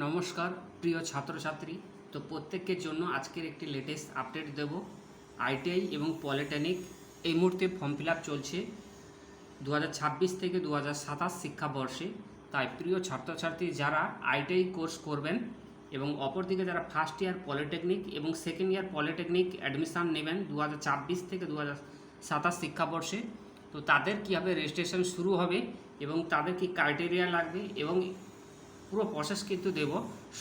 নমস্কার প্রিয় ছাত্রছাত্রী। তো প্রত্যেকের জন্য আজকের একটি লেটেস্ট আপডেট দেব। আইটিআই এবং পলিটেকনিক এই মুহূর্তে ফর্ম ফিল আপ চলছে 2026 থেকে 2027 শিক্ষাবর্ষে। তাই প্রিয় ছাত্রছাত্রী যারা আইটিআই কোর্স করবেন এবং অপরদিকে যারা ফার্স্ট ইয়ার পলিটেকনিক এবং সেকেন্ড ইয়ার পলিটেকনিক অ্যাডমিশান নেবেন 2026 থেকে 2027 শিক্ষাবর্ষে, তো তাদের কীভাবে রেজিস্ট্রেশন শুরু হবে এবং তাদের কী ক্রাইটেরিয়া লাগবে এবং পুরো প্রসেস কিন্তু দেব।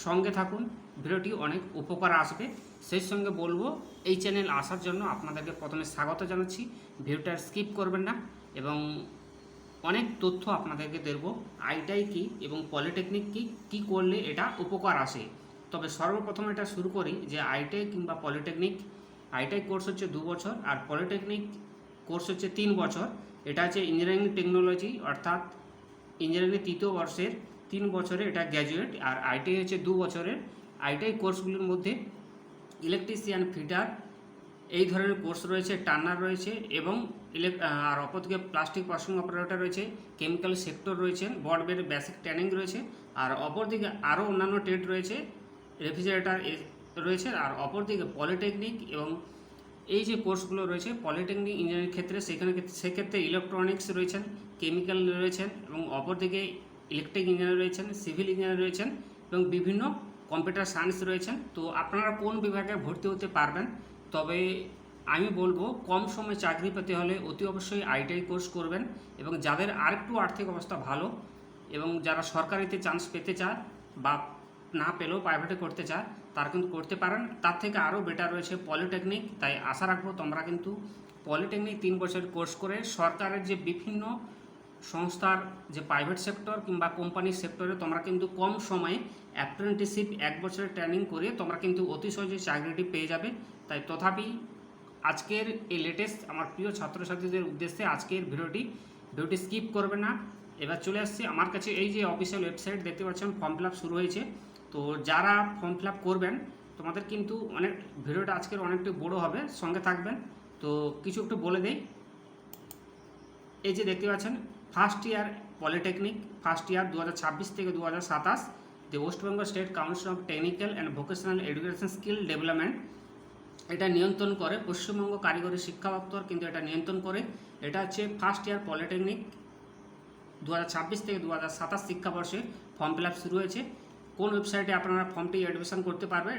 সঙ্গে থাকুন, ভিডিওটি অনেক উপকার আসবে। সেই সঙ্গে বলবো এই চ্যানেল আসার জন্য আপনাদেরকে প্রথমে স্বাগত জানাচ্ছি। ভিডিওটা স্কিপ করবেন না এবং অনেক তথ্য আপনাদেরকে দেব আইটিআই কী এবং পলিটেকনিক কী করলে এটা উপকার আসে। তবে সর্বপ্রথম এটা শুরু করি যে আইটিআই কিংবা পলিটেকনিক, আইটিআই কোর্স হচ্ছে 2 বছর আর পলিটেকনিক কোর্স হচ্ছে 3 বছর। এটা হচ্ছে ইঞ্জিনিয়ারিং টেকনোলজি, অর্থাৎ ইঞ্জিনিয়ারিং তৃতীয় বর্ষের 3 বছরে এটা গ্র্যাজুয়েট, আর আইটিআই হচ্ছে 2 বছরের। আইটিআই কোর্সগুলির মধ্যে ইলেকট্রিশিয়ান, ফিটার এই ধরনের কোর্স রয়েছে, টার্নার রয়েছে এবং আর অপরদিকে প্লাস্টিক প্রসেসিং অপারেটর রয়েছে, কেমিক্যাল সেক্টর রয়েছে, বডওয়্যার বেসিক ট্রেনিং রয়েছে, আর অপরদিকে আরও অন্যান্য ট্রেড রয়েছে, রেফ্রিজারেটর রয়েছে। আর অপরদিকে পলিটেকনিক এবং এই যে কোর্সগুলো রয়েছে পলিটেকনিক ইঞ্জিনিয়ারিং ক্ষেত্রে সেক্ষেত্রে ইলেকট্রনিক্স রয়েছেন, কেমিক্যাল রয়েছেন এবং অপরদিকে ইলেকট্রিক ইঞ্জিনিয়ার রয়েছেন, সিভিল ইঞ্জিনিয়ার রয়েছেন এবং বিভিন্ন কম্পিউটার সায়েন্স রয়েছেন। তো আপনারা কোন বিভাগে ভর্তি হতে পারবেন? তবে আমি বলবো কম সময়ে চাকরি পেতে হলে অতি অবশ্যই আইটিআই কোর্স করবেন এবং যাদের আরেকটু আর্থিক অবস্থা ভালো এবং যারা সরকারিতে চান্স পেতে চায় বা না পেলেও প্রাইভেটে করতে চায় তারা কিন্তু করতে পারেন। তার থেকে আরও বেটার রয়েছে পলিটেকনিক। তাই আশা রাখবো তোমরা কিন্তু পলিটেকনিক 3 বছরের কোর্স করে সরকারের যে বিভিন্ন সংস্থার যে প্রাইভেট সেক্টর কিংবা কোম্পানির সেক্টরে তোমরা কিন্তু কম সময়ে অ্যাপ্রেন্টিসশিপ 1 বছরের ট্রেনিং করে তোমরা কিন্তু অতি সহজে চাকরিটি পেয়ে যাবে। তাই তথাপি আজকের এই লেটেস্ট আমার প্রিয় ছাত্রছাত্রীদের উদ্দেশ্যে আজকের ভিডিওটি স্কিপ করবে না। এবার চলে আসছি আমার কাছে এই যে অফিসিয়াল ওয়েবসাইট দেখতে পাচ্ছেন, ফর্ম ফিল আপ শুরু হয়েছে। তো যারা ফর্ম ফিল আপ করবেন তোমাদের কিন্তু ভিডিওটা আজকের অনেকটা বড় হবে, সঙ্গে থাকবেন। তো কিছু একটু বলে দেই। এই যে দেখতে পাচ্ছেন first year polytechnic, first year 2026 থেকে 2027, the West Bengal State Council of Technical and Vocational Education Skill Development এটা নিয়ন্ত্রণ করে। পশ্চিমবঙ্গ কারিগরি শিক্ষা দপ্তর কিন্তু এটা নিয়ন্ত্রণ করে। এটা হচ্ছে ফার্স্ট ইয়ার পলিটেকনিক 2026 থেকে 2027 শিক্ষাবর্ষে ফর্ম ফিল আপ শুরু হয়েছে। কোন ওয়েবসাইটে আপনারা ফর্মটি অ্যাডমিশন করতে পারবেন?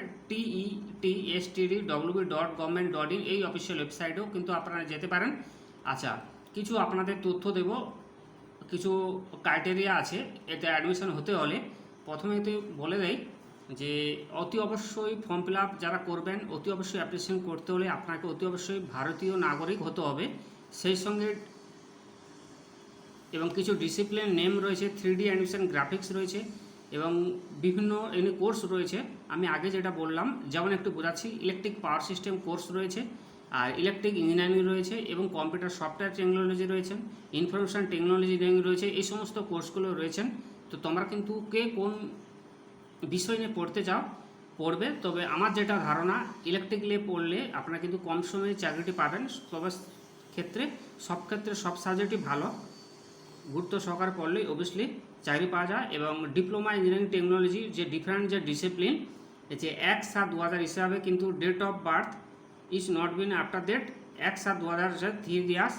TETSTDWB.government.in এই অফিসিয়াল ওয়েবসাইটেও কিন্তু আপনারা যেতে পারেন। আচ্ছা, কিছু আপনাদের তথ্য দেব, কিছু ক্রাইটেরিয়া আছে এতে অ্যাডমিশন হতে হলে। প্রথমে এতে বলে দেয় যে অতি অবশ্যই ফর্ম ফিল আপ যারা করবেন অতি অবশ্যই অ্যাপ্লিকেশন করতে হলে আপনাকে অতি অবশ্যই ভারতীয় নাগরিক হতে হবে। সেই সঙ্গে এবং কিছু ডিসিপ্লিন নেম রয়েছে, 3D অ্যানিমেশন গ্রাফিক্স রয়েছে এবং বিভিন্ন এমনি কোর্স রয়েছে। আমি আগে যেটা বললাম যেমন একটু বোঝাচ্ছি, ইলেকট্রিক পাওয়ার সিস্টেম কোর্স রয়েছে, আর ইলেকট্রিক ইঞ্জিনিয়ারিং রয়েছে এবং কম্পিউটার সফটওয়্যার টেকনোলজি রয়েছেন, ইনফরমেশন টেকনোলজি ইঞ্জিনিয়ারিং রয়েছে। এই সমস্ত কোর্সগুলো রয়েছেন। তো তোমরা কিন্তু কে কোন বিষয় নিয়ে পড়তে চাও পড়বে। তবে আমার যেটা ধারণা ইলেকট্রিক নিয়ে পড়লে আপনারা কিন্তু কম সময়ে চাকরিটি পাবেন। তবে সব ক্ষেত্রে সব সাবজেক্টই ভালো, গুরুত্ব সহকারে পড়লেই অবভিয়াসলি চাকরি পাওয়া যায়। এবং ডিপ্লোমা ইঞ্জিনিয়ারিং টেকনোলজি যে ডিফারেন্ট যে ডিসিপ্লিন যে 1/7/2000 হিসাবে কিন্তু date of birth is not been after date 1/7/2000 3 years.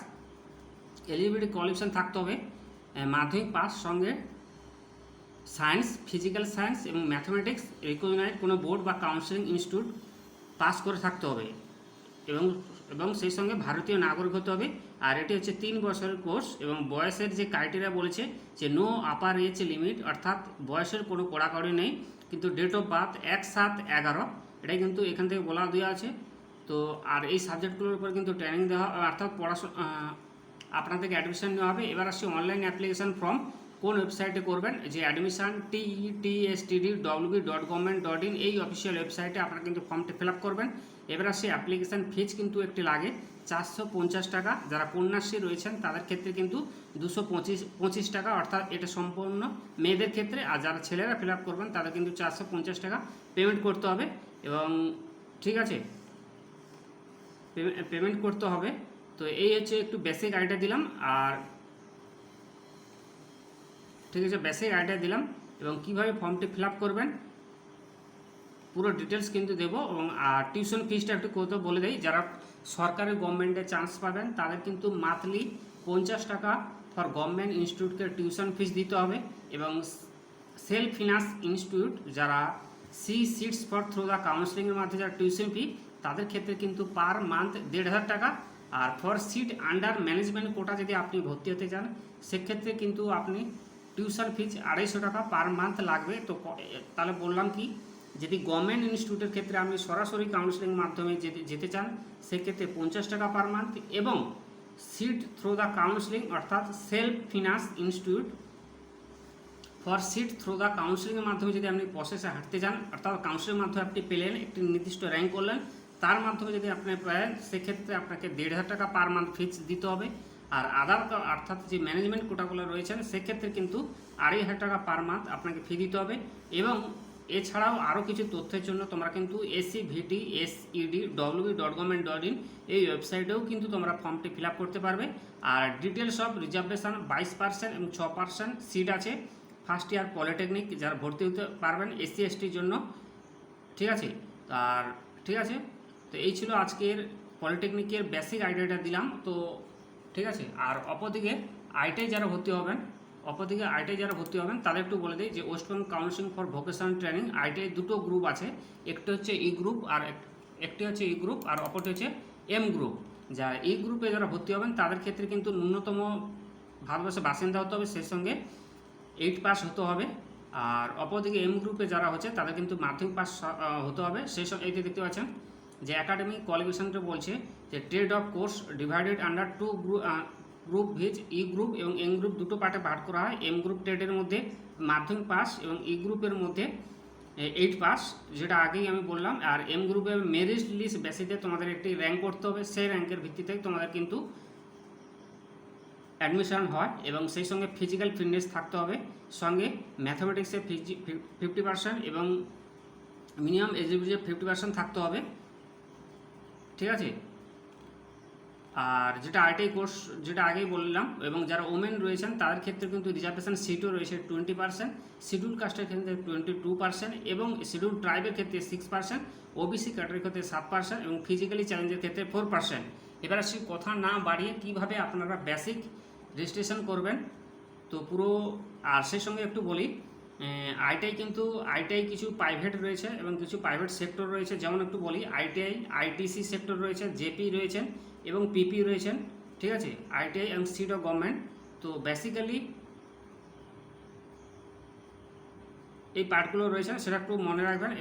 Eligibility qualification থাকতে হবে মাধ্যমিক পাস, সঙ্গে সায়েন্স, ফিজিক্যাল সায়েন্স এবং ম্যাথমেটিক্স রিকগনাইজড কোনো বোর্ড বা কাউন্সিলিং ইনস্টিটিউট পাস করে থাকতে হবে এবং সেই সঙ্গে ভারতীয় নাগরিক হতে হবে। আর এটি হচ্ছে 3 বছরের কোর্স এবং বয়সের যে ক্রাইটেরিয়া বলেছে যে নো আপার এজ লিমিট, অর্থাৎ বয়সের কোনো কড়াকড়ি নেই, কিন্তু ডেট অফ বার্থ 1/7/11 এটাই কিন্তু এখান থেকে বলা দেওয়া আছে। তো আর এই সাবজেক্টগুলোর উপর কিন্তু ট্রেনিং দেওয়া অর্থাৎ পড়াশোনা আপনার থেকে অ্যাডমিশন নেওয়া হবে। এবার আসছে অনলাইন অ্যাপ্লিকেশান ফর্ম কোন ওয়েবসাইটে করবেন? যে অ্যাডমিশন TETSTD.WB.government.in এই অফিসিয়াল ওয়েবসাইটে আপনারা কিন্তু ফর্মটি ফিল আপ করবেন। এবার আসছে অ্যাপ্লিকেশান ফিজ কিন্তু একটি লাগে 450 টাকা। যারা কন্যাশ্রী রয়েছেন তাদের ক্ষেত্রে কিন্তু 225 টাকা, অর্থাৎ এটা সম্পূর্ণ মেয়েদের ক্ষেত্রে। আর যারা ছেলেরা ফিল আপ করবেন তাদের কিন্তু 450 টাকা পেমেন্ট করতে হবে এবং ঠিক আছে পেমেন্ট করতে হবে। তো এই হচ্ছে একটু বেসিক আইডিয়া দিলাম। আর ঠিক আছে, বেসিক আইডিয়া দিলাম। এবং কিভাবে ফর্মটি ফিল আপ করবেন পুরো ডিটেলস কিন্তু দেবো। এবং টিউশন ফিসটা একটু কোথাও বলে দেই, যারা সরকারি গভর্নমেন্টে চান্স পাবেন তাদের কিন্তু মান্থলি 50 টাকা ফর গভর্নমেন্ট ইনস্টিটিউটকে টিউশন ফিস দিতে হবে। এবং সেলফ ফিনান্স ইনস্টিটিউট যারা সিটস ফর থ্রু দ্য কাউন্সিলিংয়ের মাধ্যমে যারা টিউশন ফি, তাদের ক্ষেত্রে কিন্তু পার মান্থ 1,500 টাকা। আর for seat under management quota যদি আপনি ভর্তি হতে চান সেক্ষেত্রে কিন্তু আপনি টিউশন ফিজ 250 টাকা পার মান্থ লাগবে। তো তাহলে বললাম কি, যদি গভর্নমেন্ট ইনস্টিটিউটের ক্ষেত্রে আপনি সরাসরি কাউন্সিলিং মাধ্যমে যেতে চান সেক্ষেত্রে 50 টাকা পার মান্থ। এবং সিট থ্রু দ্য কাউন্সিলিং অর্থাৎ self finance institute for seat through the কাউন্সিলিংয়ের মাধ্যমে যদি আপনি প্রসেসে হাঁটতে চান, অর্থাৎ কাউন্সিলিংয়ের মাধ্যমে আপনি পেলেন, একটি নির্দিষ্ট র্যাঙ্ক করলেন, তার মাধ্যমে যদি আপনি পান সেক্ষেত্রে আপনাকে 1,500 টাকা পার মান্থ ফিজ দিতে হবে। আর আদার অর্থাৎ যে ম্যানেজমেন্ট কোটাগুলো রয়েছেন সেক্ষেত্রে কিন্তু 2,500 টাকা পার মান্থ আপনাকে ফি দিতে হবে। এবং এছাড়াও আরও কিছু তথ্যের জন্য তোমরা কিন্তু SCVTSED.wb.government.in এই ওয়েবসাইটেও কিন্তু তোমরা ফর্মটি ফিল আপ করতে পারবে। আর ডিটেলস অফ রিজার্ভেশন 22% এবং 6% সিট আছে ফার্স্ট ইয়ার পলিটেকনিক যারা ভর্তি হতে পারবেন SC/STর জন্য। ঠিক আছে, আর ঠিক আছে, তো এই ছিল আজকের পলিটেকনিকের বেসিক আইডিয়াটা দিলাম। তো ঠিক আছে, আর অপরদিকে আইটিআই যারা ভর্তি হবেন তাদের একটু বলে দিই যে West Bengal counselling for vocational training ITI দুটো গ্রুপ আছে, একটি হচ্ছে ই গ্রুপ আর অপরটি হচ্ছে এম গ্রুপ। যারা ই গ্রুপে যারা ভর্তি হবেন তাদের ক্ষেত্রে কিন্তু ন্যূনতম ভারতবর্ষের বাসিন্দা হতে হবে, সেই সঙ্গে 8 পাস হতে হবে। আর অপরদিকে এম গ্রুপে যারা হচ্ছে তাদের কিন্তু মাধ্যমিক পাস হতে হবে। সেই সঙ্গে এই যে দেখতে পাচ্ছেন যে একাডেমিক কোয়ালিফিকেশনটা বলছে যে trade of course divided under 2 group viz E group এবং এম গ্রুপ দুটো পার্টে ভাগ করা হয়। এম গ্রুপ ট্রেডের মধ্যে মাধ্যমিক পাস এবং ই গ্রুপের মধ্যে 8 পাস, যেটা আগেই আমি বললাম। আর এম গ্রুপের মেরিট লিস্ট বেসিসে তোমাদের একটি র্যাঙ্ক করতে হবে, সেই র্যাঙ্কের ভিত্তিতে তোমাদের কিন্তু অ্যাডমিশন হয়। এবং সেই সঙ্গে ফিজিক্যাল ফিটনেস থাকতে হবে, সঙ্গে ম্যাথামেটিক্সে 50% এবং মিনিমাম এলিজিবিলিটি 50% থাকতে হবে। ঠিক আছে, আর যেটা আইটিআই কোর্স যেটা আগেই বললাম, এবং যারা ওমেন রয়েছেন তাদের ক্ষেত্রে কিন্তু রিজার্ভেশন সিটও রয়েছে 20%, শিডিউল কাস্টের ক্ষেত্রে 22% এবং শিডিউল ট্রাইবের ক্ষেত্রে 6%, ওবিসি ক্যাটাগরির ক্ষেত্রে 7% এবং ফিজিক্যালি চ্যালেঞ্জের ক্ষেত্রে 4%। এবার আসি কথা না বাড়িয়ে কীভাবে আপনারা বেসিক রেজিস্ট্রেশন করবেন তো পুরো। আর সেই সঙ্গে একটু বলি, আইটিআই কিছু প্রাইভেট রয়েছে এবং কিছু প্রাইভেট সেক্টর রয়েছে। যেমন একটু বলি, আইটিআই আইটিসি সেক্টর রয়েছে, জেপি রয়েছেন এবং পিপি রয়েছেন। ঠিক আছে, আইটিআই এবং সিট অফ গভর্নমেন্ট। তো বেসিক্যালি এই পার্টগুলো রয়েছে, সেটা একটু মনে রাখবেন।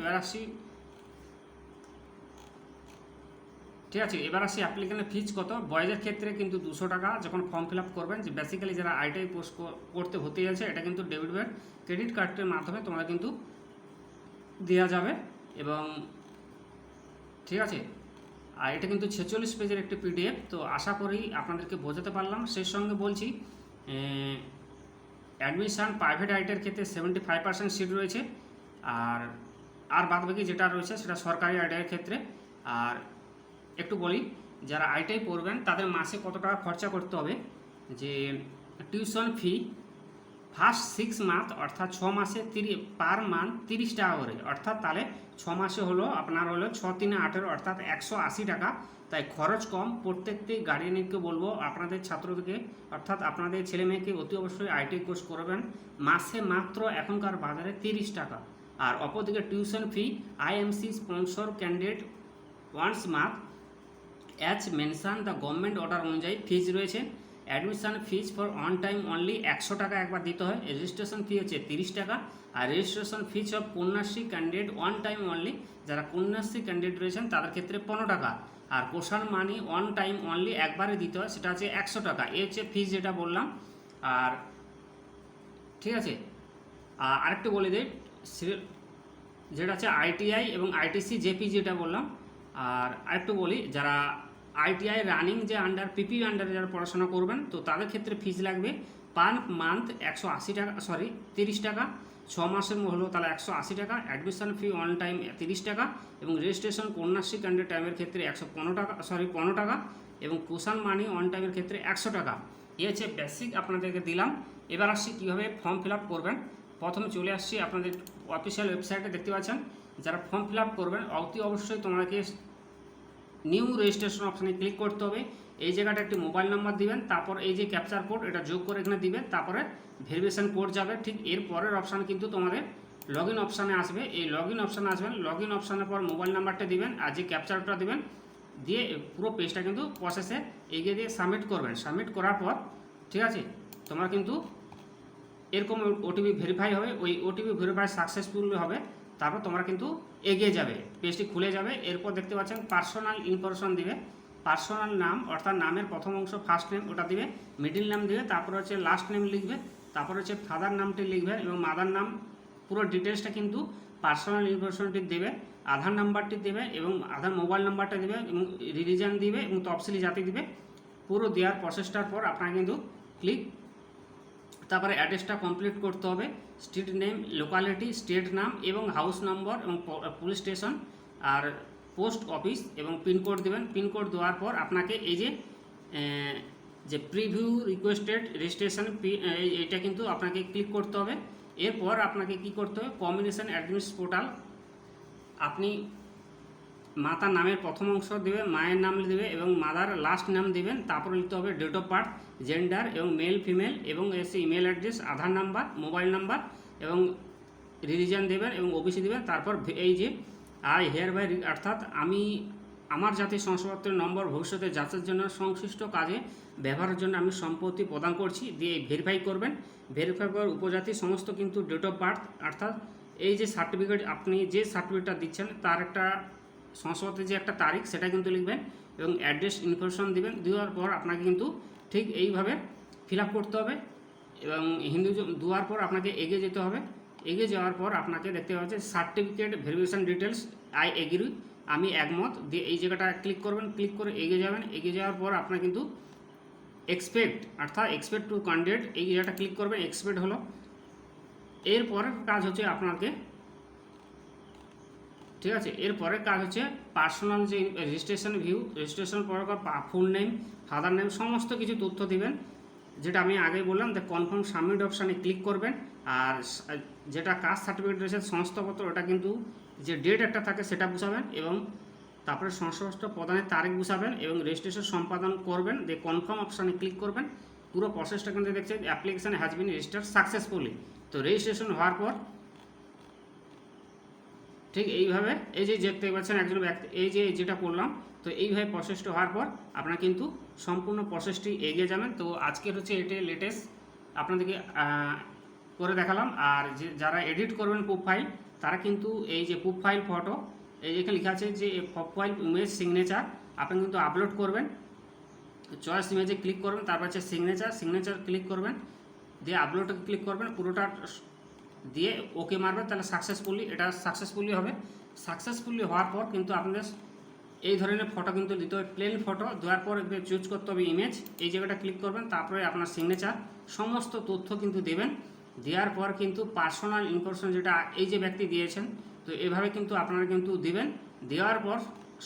ঠিক আছে, এবার আসি অ্যাপ্লিকেশনের ফিজ কত। বয়েজের ক্ষেত্রে কিন্তু 200 টাকা যখন ফর্ম ফিল আপ করবেন। যে বেসিক্যালি যারা আইটিআই কোর্স করতে ভর্তি যাচ্ছে এটা কিন্তু ডেবিট বা ক্রেডিট কার্ডের মাধ্যমে তোমরা কিন্তু দেওয়া যাবে। এবং ঠিক আছে, আর এটা কিন্তু 46 পেজের একটি পিডিএফ। তো আশা করি আপনাদেরকে বোঝাতে পারলাম। সেই সঙ্গে বলছি অ্যাডমিশান প্রাইভেট আইটিআইয়ের ক্ষেত্রে 75% সিট রয়েছে। আর বাদবাকি যেটা রয়েছে সেটা সরকারি আইটিআইয়ের ক্ষেত্রে। আর একটু বলি, যারা আইটিআই পড়বেন তাদের মাসে কত টাকা খরচা করতে হবে। যে টিউশন ফি ফার্স্ট 6 মান্থ অর্থাৎ 6 মাসে পার মান্থ 30 টাকা করে, অর্থাৎ তাহলে 6 মাসে হলো আপনার হলো 6 3 18 অর্থাৎ 180 টাকা। তাই খরচ কম। প্রত্যেকটি গার্ডিয়ানকে বলবো আপনাদের ছাত্রদেরকে অর্থাৎ আপনাদের ছেলে মেয়েকে অতি অবশ্যই আইটিআই কোর্স করবেন। মাসে মাত্র এখনকার বাজারে 30 টাকা। আর অপরদিকে tuition fee IMC sponsor candidate once month as mention the government order অনুযায়ী ফিজ রয়েছে। Admission fees for one time only 100 টাকা একবার দিতে হয়। রেজিস্ট্রেশন ফি হচ্ছে 30 টাকা। আর registration fees of Kanyashree candidate one time only, যারা কন্যাশ্রী ক্যান্ডিডেট রয়েছেন তাদের ক্ষেত্রে 15 টাকা। আর caution money one time only একবারে দিতে হয়, সেটা হচ্ছে 100 টাকা। এই হচ্ছে ফিজ যেটা বললাম। আর ঠিক আছে, আরেকটু বলে দিই যেটা আছে আইটিআই এবং আইটিসি জেপি যেটা বললাম। আর আরেকটু বলি, যারা আইটিআই রানিং যে আন্ডার পিপি আন্ডারে যারা পড়াশোনা করবেন তো তাদের ক্ষেত্রে ফিজ লাগবে পার মান্থ 180 টাকা, 30 টাকা। 6 মাসের হলো তাহলে 180 টাকা। অ্যাডমিশন ফি অন টাইম 30 টাকা এবং রেজিস্ট্রেশন কন্যাশ্রী ক্যান্ডিডেট টাইমের ক্ষেত্রে 15 টাকা এবং কোশান মানি অন টাইমের ক্ষেত্রে 100 টাকা। এই হচ্ছে বেসিক আপনাদেরকে দিলাম। এবার আসছি কীভাবে ফর্ম ফিল আপ করবেন। প্রথমে চলে আসছি আপনাদের অফিসিয়াল ওয়েবসাইটে, দেখতে পাচ্ছেন। যারা ফর্ম ফিল আপ করবেন অতি অবশ্যই তোমাকে নিউ রেজিস্ট্রেশন অপশানে ক্লিক করতে হবে। এই জায়গাটা একটি মোবাইল নাম্বার দিবেন, তারপর এই যে ক্যাপচার কোড এটা যোগ করে এখানে দিবেন, তারপরে ভেরিফিকেশন কোড যাবে। ঠিক এর পরের অপশান কিন্তু তোমাদের লগ ইন অপশানে আসবে। এই লগ ইন অপশানে আসবেন, লগ ইন অপশানের পর মোবাইল নাম্বারটা দিবেন আর যে ক্যাপচারটা দিবেন, দিয়ে পুরো পেজটা কিন্তু প্রসেসে এগিয়ে দিয়ে সাবমিট করবেন। সাবমিট করার পর ঠিক আছে, তোমার কিন্তু এরকম ওটিপি ভেরিফাই হবে, ওই ওটিপি ভেরিফাই সাকসেসফুল হবে। তারপর তোমরা কিন্তু এগিয়ে যাবে, পেজটি খুলে যাবে। এরপর দেখতে পাচ্ছেন পার্সোনাল ইনফরমেশন দিবে। পার্সোনাল নাম অর্থাৎ নামের প্রথম অংশ ফার্স্ট নেম ওটা দিবে, মিডিল নাম দিবে, তারপর হচ্ছে লাস্ট নেম লিখবে, তারপর হচ্ছে ফাদার নামটি লিখবে এবং মাদার নাম, পুরো ডিটেলসটা কিন্তু পার্সোনাল ইনফরমেশনটি দেবে। আধার নাম্বারটি দেবে এবং আধার মোবাইল নাম্বারটা দেবে এবং রিলিজন দিবে এবং তফসিলি জাতি দিবে। পুরো দেওয়ার প্রসেসটার পর আপনারা কিন্তু ক্লিক, তারপরে অ্যাড্রেসটা কমপ্লিট করতে হবে, স্ট্রিট নেম, লোকালিটি, স্টেট নাম এবং হাউস নম্বর এবং পুলিশ স্টেশন আর পোস্ট অফিস এবং পিনকোড দেবেন। পিনকোড দেওয়ার পর আপনাকে এই যে প্রিভিউ রিকোয়েস্টেড রেজিস্ট্রেশন এইটা কিন্তু আপনাকে ক্লিক করতে হবে। এরপর আপনাকে কি করতে হবে, কম্বিনেশন অ্যাডমিনিস পোর্টাল, আপনি মাতার নামের প্রথম অংশ দেবে, মায়ের নাম দেবে এবং মাদার লাস্ট নাম দেবেন। তারপর লিখতে হবে ডেট অফ বার্থ, জেন্ডার এবং মেল ফিমেল এবং এসে ইমেল অ্যাড্রেস, আধার নাম্বার, মোবাইল নাম্বার এবং রিলিজন দেবেন এবং ওবিসি দেবেন। তারপর এই যে আই হেয়ার বাই, অর্থাৎ আমি আমার জাতীয় শংসাপত্রের নম্বর ভবিষ্যতে যাচাইয়ের জন্য সংশ্লিষ্ট কাজে ব্যবহারের জন্য আমি সম্পত্তি প্রদান করছি দিয়ে ভেরিফাই করবেন। ভেরিফাই করার উপজাতি সমস্ত কিন্তু ডেট অফ বার্থ, অর্থাৎ এই যে সার্টিফিকেট আপনি যে সার্টিফিকেটটা দিচ্ছেন তার একটা শংসাপত্রের যে একটা তারিখ সেটা কিন্তু লিখবেন এবং অ্যাড্রেস ইনফরমেশন দিবেন। দেওয়ার পর আপনাকে কিন্তু ঠিক এইভাবে ফিল আপ করতে হবে এবং হিন্দু দেওয়ার পর আপনাকে এগিয়ে যেতে হবে। এগিয়ে যাওয়ার পর আপনাকে দেখতে পাচ্ছেন certificate verification details, I agree, আমি একমত দিয়ে এই জায়গাটা ক্লিক করবেন। ক্লিক করে এগিয়ে যাবেন। এগিয়ে যাওয়ার পর আপনার কিন্তু এক্সপেক্ট অর্থাৎ এক্সপেক্ট টু ক্যান্ডিডেট এই জায়গাটা ক্লিক করবেন। এক্সপেক্ট হলো। এরপরের কাজ হচ্ছে আপনাকে, ঠিক আছে, এরপরের কাজ হচ্ছে পার্সোনাল যে রেজিস্ট্রেশন ভিউ, রেজিস্ট্রেশন পর ফুল নেম, ফাদার নেম সমস্ত কিছু তথ্য দিবেন, যেটা আমি আগে বললাম। কনফার্ম সাবমিট অপশানে ক্লিক করবেন। আর যেটা কাস্ট সার্টিফিকেট রয়েছে শংসাপত্র, ওটা কিন্তু যে ডেট একটা থাকে সেটা বুঝাবেন এবং তারপরে শংসাপত্র প্রদানের তারিখ বুঝাবেন এবং রেজিস্ট্রেশন সম্পাদন করবেন দিয়ে কনফার্ম অপশানে ক্লিক করবেন। পুরো প্রসেসটা কিন্তু দেখছেন application has been registered successfully. তো রেজিস্ট্রেশন হওয়ার পর ঠিক এইভাবে এই যে দেখতে পাচ্ছেন একজন ব্যক্তি, এই যে যেটা করলাম, তো এইভাবে প্রসেসটা হওয়ার পর আপনারা কিন্তু সম্পূর্ণ প্রসেসটি এগিয়ে যাবেন। তো আজকের হচ্ছে এটাই লেটেস্ট আপনাদেরকে করে দেখালাম। আর যে যারা এডিট করবেন প্রোফাইল, তারা কিন্তু এই যে প্রোফাইল ফটো, এই যেখানে লেখা আছে যে প্রোফাইল ইমেজ সিগনেচার, আপনি কিন্তু আপলোড করবেন। চয়েস ইমেজে ক্লিক করবেন, তারপর হচ্ছে সিগনেচার ক্লিক করবেন, দিয়ে আপলোডে ক্লিক করবেন, পুরোটা দিয়ে ওকে মারবেন, তাহলে এটা সাকসেসফুলি হবে। সাকসেসফুলি হওয়ার পর কিন্তু আপনাদের এই ধরনের ফটো কিন্তু দিতে হবে, প্লেন ফটো। দেওয়ার পর চুজ করতে হবে ইমেজ, এই জায়গাটা ক্লিক করবেন, তারপরে আপনার সিগনেচার সমস্ত তথ্য কিন্তু দেবেন। দেওয়ার পর কিন্তু পার্সোনাল ইনফরমেশন যেটা এই যে ব্যক্তি দিয়েছেন, তো এভাবে কিন্তু আপনারা কিন্তু দিবেন। দেওয়ার পর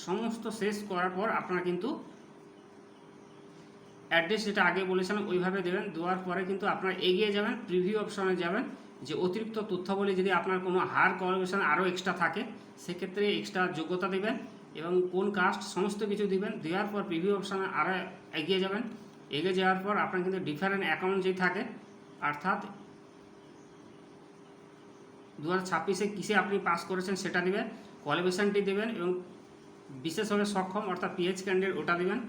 সমস্ত শেষ করার পর আপনারা কিন্তু অ্যাড্রেস যেটা আগে বলেছিলাম ওইভাবে দেবেন। দেওয়ার পরে কিন্তু আপনারা এগিয়ে যাবেন, প্রিভিউ অপশনে যাবেন। যে অতিরিক্ত তথ্যাবলী যদি আপনার কোনো হায়ার কোয়ালিফিকেশন আরও এক্সট্রা থাকে, সেক্ষেত্রে এক্সট্রা যোগ্যতা দেবেন এবং কোন কাস্ট সমস্ত কিছু দিবেন। দেওয়ার পর প্রিভিউ অপশানে আরও এগিয়ে যাবেন। এগিয়ে যাওয়ার পর আপনার কিন্তু ডিফারেন্ট অ্যাকাউন্ট যদি থাকে, অর্থাৎ 2026-এ কিসে আপনি পাস করেছেন সেটা দেবেন, কোয়ালিফিকেশানটি দেবেন এবং বিশেষভাবে সক্ষম অর্থাৎ পিএইচ ক্যান্ডিডেট ওটা দেবেন।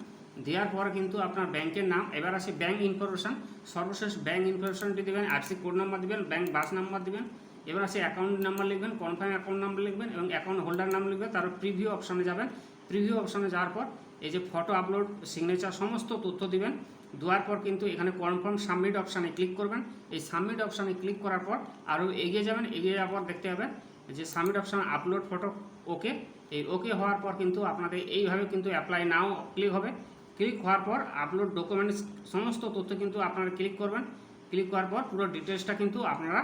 দেওয়ার পর কিন্তু আপনার ব্যাংকের নাম, এবার আসে ব্যাংক ইনফরমেশান, সর্বশেষ ব্যাংক ইনফরমেশানটি দেবেন, আইএফএসসি কোড নাম্বার দেবেন, ব্যাংক বাস নাম্বার দেবেন। এবার আসে অ্যাকাউন্ট নাম্বার লিখবেন, কনফার্ম অ্যাকাউন্ট নাম্বার লিখবেন এবং অ্যাকাউন্ট হোল্ডার নাম লিখবেন। তারপর প্রিভিউ অপশানে যাবেন। প্রিভিউ অপশানে যাওয়ার পর এই যে ফটো আপলোড, সিগনেচার সমস্ত তথ্য দিবেন। দেওয়ার পর কিন্তু এখানে কনফার্ম সাবমিট অপশানে ক্লিক করবেন। এই সাবমিট অপশানে ক্লিক করার পর আরও এগিয়ে যাবেন। এগিয়ে যাওয়ার পর দেখতে পাবেন যে সাবমিট অপশানে আপলোড ফটো ওকে। এই ওকে হওয়ার পর কিন্তু আপনাদের এইভাবে কিন্তু অ্যাপ্লাই নাও ক্লিক হবে। ক্লিক হওয়ার পর আপলোড ডকুমেন্টস সমস্ত তথ্য কিন্তু আপনারা ক্লিক করবেন। ক্লিক করার পর পুরো ডিটেলসটা কিন্তু আপনারা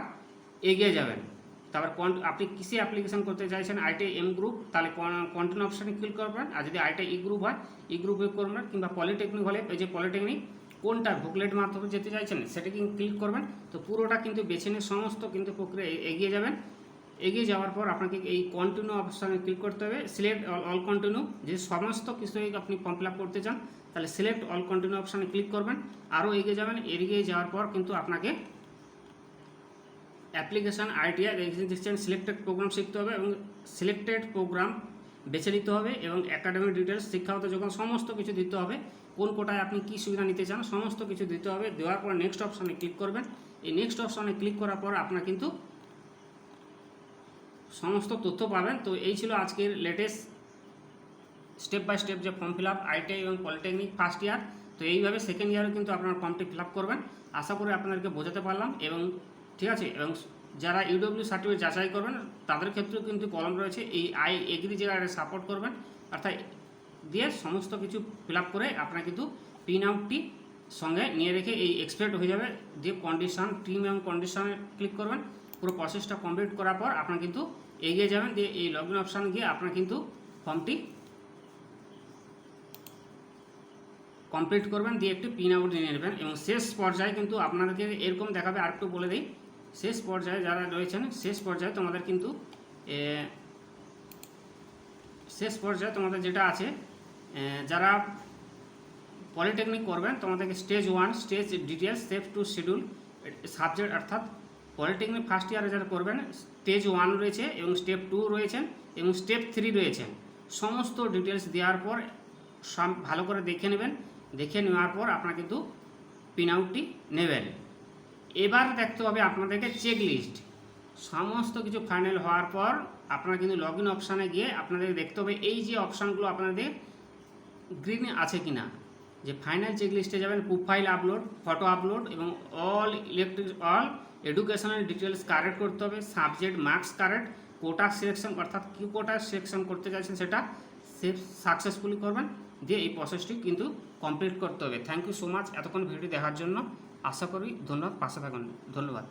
এগিয়ে যাবেন। তারপর আপনি কিসে অ্যাপ্লিকেশন করতে চাইছেন, আইটিআই এম গ্রুপ, তাহলে কন্টিনিউ অপশানে ক্লিক করবেন। আর যদি আইটিআই ই গ্রুপ হয় ই গ্রুপে করবেন, কিংবা পলিটেকনিক হলে এই যে পলিটেকনিক কোনটা বুকলেট মাধ্যমে যেতে চাইছেন সেটা কিন্তু ক্লিক করবেন। তো পুরোটা কিন্তু বেছে নিয়ে সমস্ত কিন্তু প্রক্রিয়া এগিয়ে যাবেন। এগিয়ে যাওয়ার পর আপনাকে এই কন্টিনিউ অপশানে ক্লিক করতে হবে। সিলেক্ট অল কন্টিনিউ, যে সমস্ত কিছুই আপনি ফর্ম ফিল আপ করতে চান তাহলে সিলেক্ট অল কন্টিনিউ অপশানে ক্লিক করবেন। আরও এগিয়ে যাবেন। এগিয়ে যাওয়ার পর কিন্তু আপনাকে application ITI registration selected programme শিখতে হবে এবং সিলেক্টেড প্রোগ্রাম বেছে নিতে হবে এবং একাডেমিক ডিটেলস, শিক্ষাগত যোগ্যতা সমস্ত কিছু দিতে হবে। কোন কোটায় আপনি কী সুবিধা নিতে চান সমস্ত কিছু দিতে হবে। দেওয়ার পর নেক্সট অপশানে ক্লিক করবেন। এই নেক্সট অপশানে ক্লিক করার পর আপনার কিন্তু সমস্ত তথ্য পাবেন। তো এই ছিল আজকের লেটেস্ট স্টেপ বাই স্টেপ যে ফর্ম ফিল আপ আইটিআই এবং পলিটেকনিক ফার্স্ট ইয়ার। তো এইভাবে সেকেন্ড ইয়ারে কিন্তু আপনারা ফর্মটি ফিল আপ করবেন। আশা করি আপনাদেরকে বোঝাতে পারলাম। এবং ঠিক আছে, এবং যারা ইউডব্লিউ সার্টিফিকেট যাচাই করবেন তাদের ক্ষেত্রেও কিন্তু কলম রয়েছে, এই আই এগ্রি জায়গায় সাপোর্ট করবেন অর্থাৎ দিয়ে সমস্ত কিছু ফিল আপ করে আপনারা কিন্তু প্রিন্ট আউটটি সঙ্গে নিয়ে রেখে এই এক্সপেক্ট হয়ে যাবে। দিয়ে কন্ডিশন টিম এবং কন্ডিশনে ক্লিক করবেন। পুরো প্রসেসটা কমপ্লিট করার পর আপনারা কিন্তু এগিয়ে যাবেন। দিয়ে এই লগ ইন অপশান গিয়ে আপনারা কিন্তু ফর্মটি কমপ্লিট করবেন, দিয়ে একটি প্রিন্ট আউট নিয়ে নেবেন। এবং শেষ পর্যায়ে কিন্তু আপনাদেরকে এরকম দেখাবে। আর একটু বলে দিই, শেষ পর্যায়ে যারা রয়েছেন শেষ পর্যায়ে তোমাদের কিন্তু শেষ পর্যায়ে তোমাদের যেটা আছে যারা পলিটেকনিক করবেন তোমাদেরকে stage 1 stage details step 2 schedule subject, অর্থাৎ পলিটেকনিক ফার্স্ট ইয়ারে যারা করবেন স্টেজ 1 রয়েছে এবং স্টেপ 2 রয়েছেন এবং স্টেপ 3 রয়েছেন। সমস্ত ডিটেলস দেওয়ার পর সব ভালো করে দেখে নেবেন। দেখে নেওয়ার পর আপনারা কিন্তু প্রিন্ট আউটটি নেবেন। এবার দেখতে হবে আপনাদেরকে চেক লিস্ট। সমস্ত কিছু ফাইনাল হওয়ার পর আপনারা কিন্তু লগ ইন অপশানে গিয়ে আপনাদের দেখতে হবে এই যে অপশানগুলো আপনাদের গ্রিন আছে কি না। যে ফাইনাল চেক লিস্টে যাবেন, প্রোফাইল আপলোড, ফটো আপলোড এবং অল এডুকেশনাল ডিটেলস কারেক্ট করতে হবে, সাবজেক্ট মার্কস কারেক্ট, কোটা সিলেকশন অর্থাৎ কি কোটা সিলেকশন করতে চাইছেন সেটা সাকসেসফুলি করবেন। দিয়ে এই প্রসেসটি কিন্তু কমপ্লিট করতে হবে। থ্যাংক ইউ সো মাচ এতক্ষণ ভিডিও দেখার জন্য। আশা করি ধন্যবাদ, পাশে থাকুন। ধন্যবাদ।